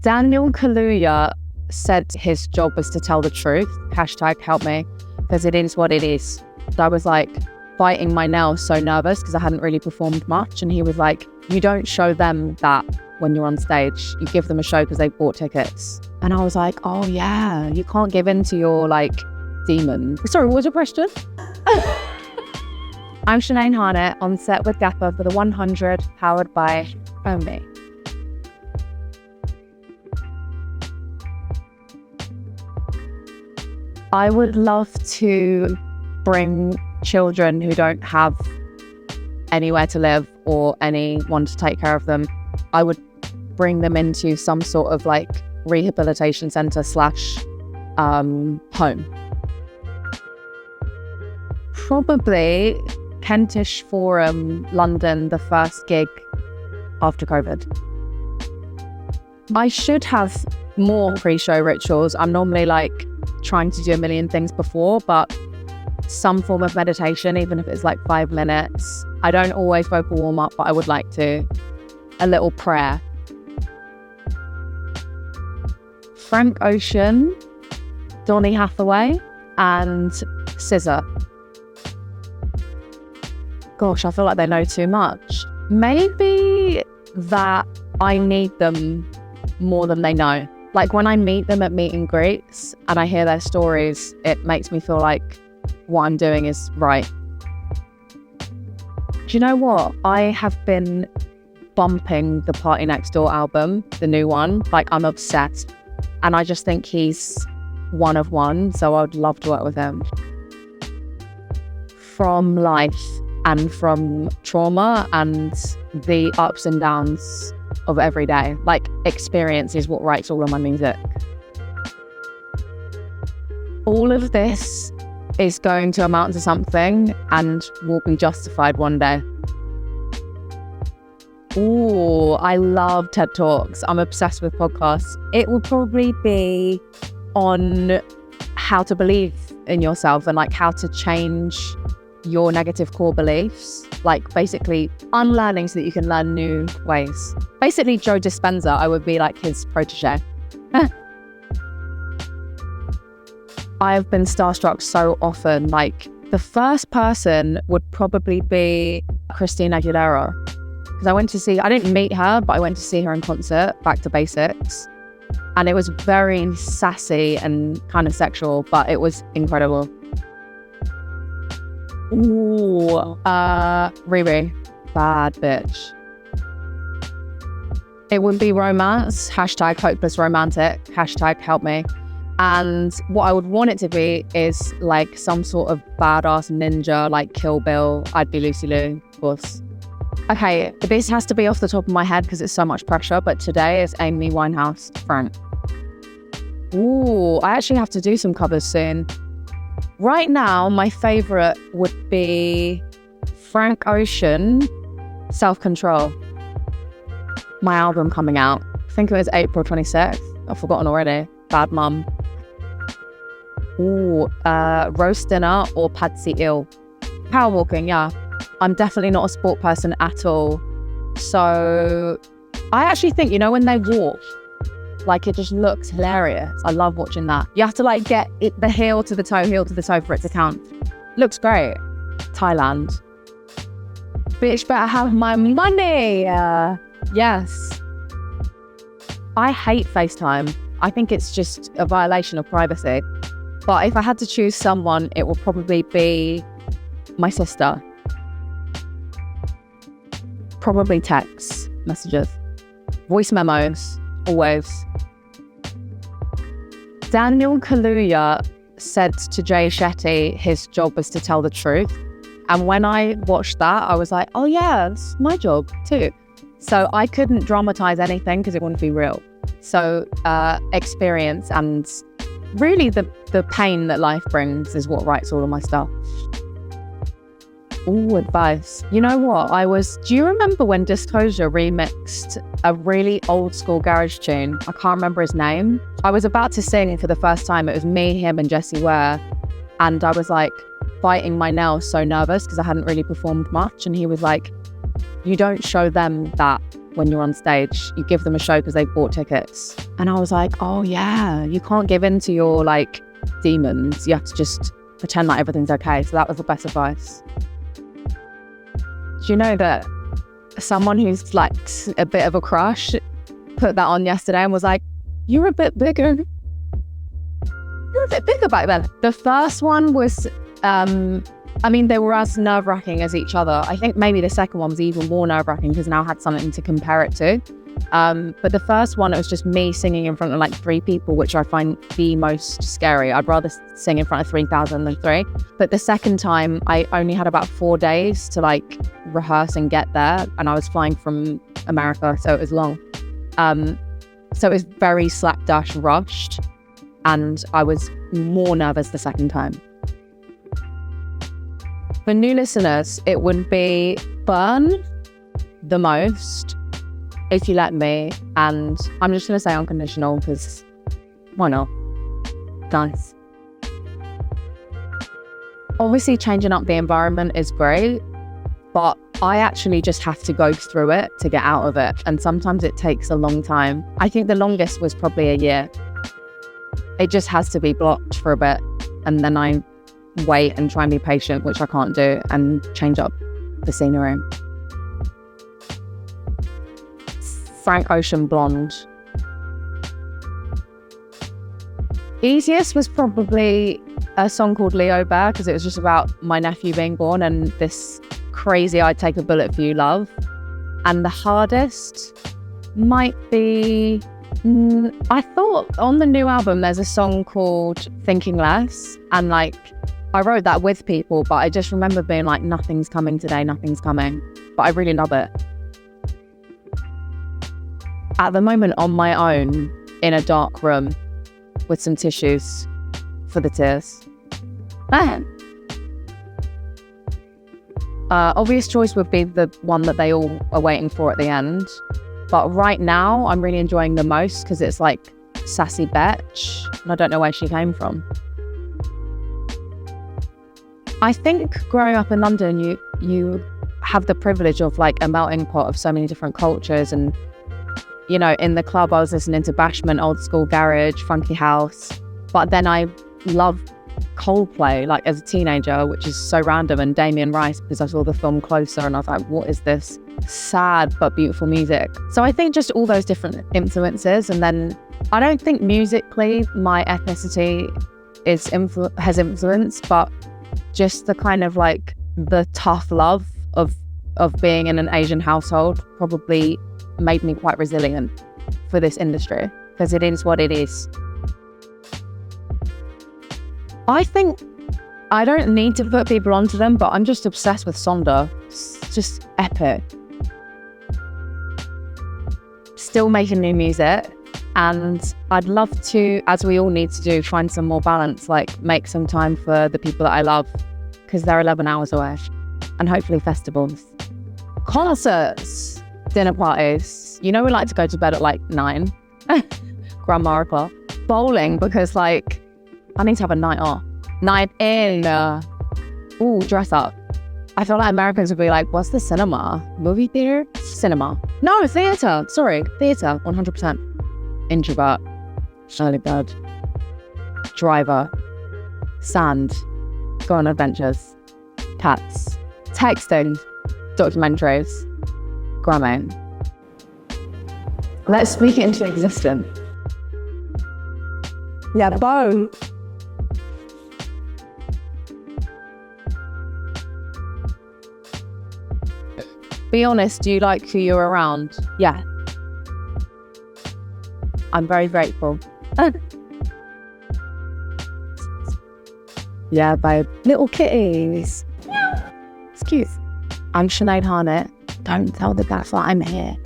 Daniel Kaluuya said his job was to tell the truth. Hashtag help me, because it is what it is. I was like biting my nails, so nervous because I hadn't really performed much. And he was like, you don't show them that when you're on stage. You give them a show because they bought tickets. And I was like, oh yeah, you can't give in to your like demon. Sorry, what was your question? I'm Sinead Harnett on set with GAFFER for the 100, powered by me. I would love to bring children who don't have anywhere to live or anyone to take care of them. I would bring them into some sort of like rehabilitation centre / home. Probably Kentish Forum, London, the first gig after COVID. I should have more pre-show rituals. I'm normally like trying to do a million things before, but some form of meditation, even if it's like 5 minutes. I don't always vocal warm up, but I would like to. A little prayer. Frank Ocean, Donny Hathaway, and Scissor. Gosh, I feel like they know too much. Maybe that I need them more than they know. Like when I meet them at meet and greets and I hear their stories, it makes me feel like what I'm doing is right. Do you know what? I have been bumping the Party Next Door album, the new one. Like I'm obsessed. And I just think he's one of one. So I'd love to work with him. From life and from trauma and the ups and downs of every day. Like experience is what writes all of my music. All of this is going to amount to something and will be justified one day. Ooh, I love TED Talks. I'm obsessed with podcasts. It will probably be on how to believe in yourself and like how to change your negative core beliefs, like basically unlearning so that you can learn new ways. Basically Joe Dispenza, I would be like his protege. I have been starstruck so often. Like the first person would probably be Christina Aguilera, because I didn't meet her, but I went to see her in concert, Back to Basics, and it was very sassy and kind of sexual, but it was incredible. Ooh, Riri, bad bitch. It would be romance, hashtag hopeless romantic, hashtag help me. And what I would want it to be is like some sort of badass ninja, like Kill Bill. I'd be Lucy Liu, of course. Okay, this has to be off the top of my head because it's so much pressure, but today is Amy Winehouse, Frank. Ooh, I actually have to do some covers soon. Right now, my favorite would be Frank Ocean, Self-Control. My album coming out. I think it was April 26th. I've forgotten already. Bad Mum. Ooh, Roast Dinner or Patsy Ill. Power walking, yeah. I'm definitely not a sport person at all. So I actually think, you know, when they walk, like it just looks hilarious. I love watching that. You have to like get the heel to the toe for it to count. Looks great. Thailand. Bitch better have my money. Yes. I hate FaceTime. I think it's just a violation of privacy. But if I had to choose someone, it would probably be my sister. Probably text messages. Voice memos, always. Daniel Kaluuya said to Jay Shetty his job was to tell the truth. And when I watched that, I was like, oh yeah, it's my job too. So I couldn't dramatize anything because it wouldn't be real. So experience and really the pain that life brings is what writes all of my stuff. Ooh, advice. You know what? Do you remember when Disclosure remixed a really old school garage tune? I can't remember his name. I was about to sing for the first time. It was me, him and Jessie Ware. And I was like biting my nails, so nervous because I hadn't really performed much. And he was like, you don't show them that when you're on stage. You give them a show because they bought tickets. And I was like, oh yeah, you can't give in to your like demons. You have to just pretend like everything's okay. So that was the best advice. Do you know that someone who's like a bit of a crush put that on yesterday and was like, you're a bit bigger. You're a bit bigger back then. The first one was, they were as nerve-wracking as each other. I think maybe the second one was even more nerve-wracking because now I had something to compare it to. But the first one, it was just me singing in front of like 3 people, which I find the most scary. I'd rather sing in front of 3,000 than 3. But the second time, I only had about 4 days to like rehearse and get there. And I was flying from America, so it was long. So it was very slapdash rushed. And I was more nervous the second time. For new listeners, it would be Burn the most, If You Let Me, and I'm just going to say Unconditional because why not? Nice. Obviously, changing up the environment is great, but I actually just have to go through it to get out of it. And sometimes it takes a long time. I think the longest was probably a year. It just has to be blocked for a bit. And then I wait and try and be patient, which I can't do, and change up the scenery. Frank Ocean, Blonde. Easiest was probably a song called Leo Bear, because it was just about my nephew being born and this crazy I'd take a bullet for you love. And the hardest might be, I thought on the new album there's a song called Thinking Less, and like I wrote that with people, but I just remember being like, nothing's coming today, nothing's coming. But I really love it. At the moment, on my own, in a dark room with some tissues for the tears. Obvious choice would be the one that they all are waiting for at the end. But right now, I'm really enjoying the most because it's like Sassy Betch, and I don't know where she came from. I think growing up in London, you have the privilege of like a melting pot of so many different cultures. And, you know, in the club, I was listening to Bashment, old school garage, funky house. But then I loved Coldplay, like as a teenager, which is so random, and Damien Rice, because I saw the film Closer and I was like, what is this sad but beautiful music? So I think just all those different influences. And then I don't think musically my ethnicity has influence, but just the kind of like the tough love of being in an Asian household probably made me quite resilient for this industry, because it is what it is. I think I don't need to put people onto them, but I'm just obsessed with Sonda. It's just epic. Still making new music, and I'd love to, as we all need to do, find some more balance, like make some time for the people that I love, because they're 11 hours away, and hopefully festivals. Concerts, dinner parties. You know, we like to go to bed at like 9, grandma o'clock. Bowling, because like I need to have a night off. Night in. Ooh, dress up. I feel like Americans would be like, what's the cinema? Movie theater? Cinema. No, theater. Sorry, theater. 100%. Introvert. Early bird. Driver. Sand. Go on adventures. Cats. Texting. Documentaries. Grammy. Let's speak it into existence. Yeah, bone. Be honest, do you like who you're around? Yeah. I'm very grateful. Yeah, babe. Little kitties. Excuse. I'm Sinead Harnett. Don't tell the gaffer I'm here.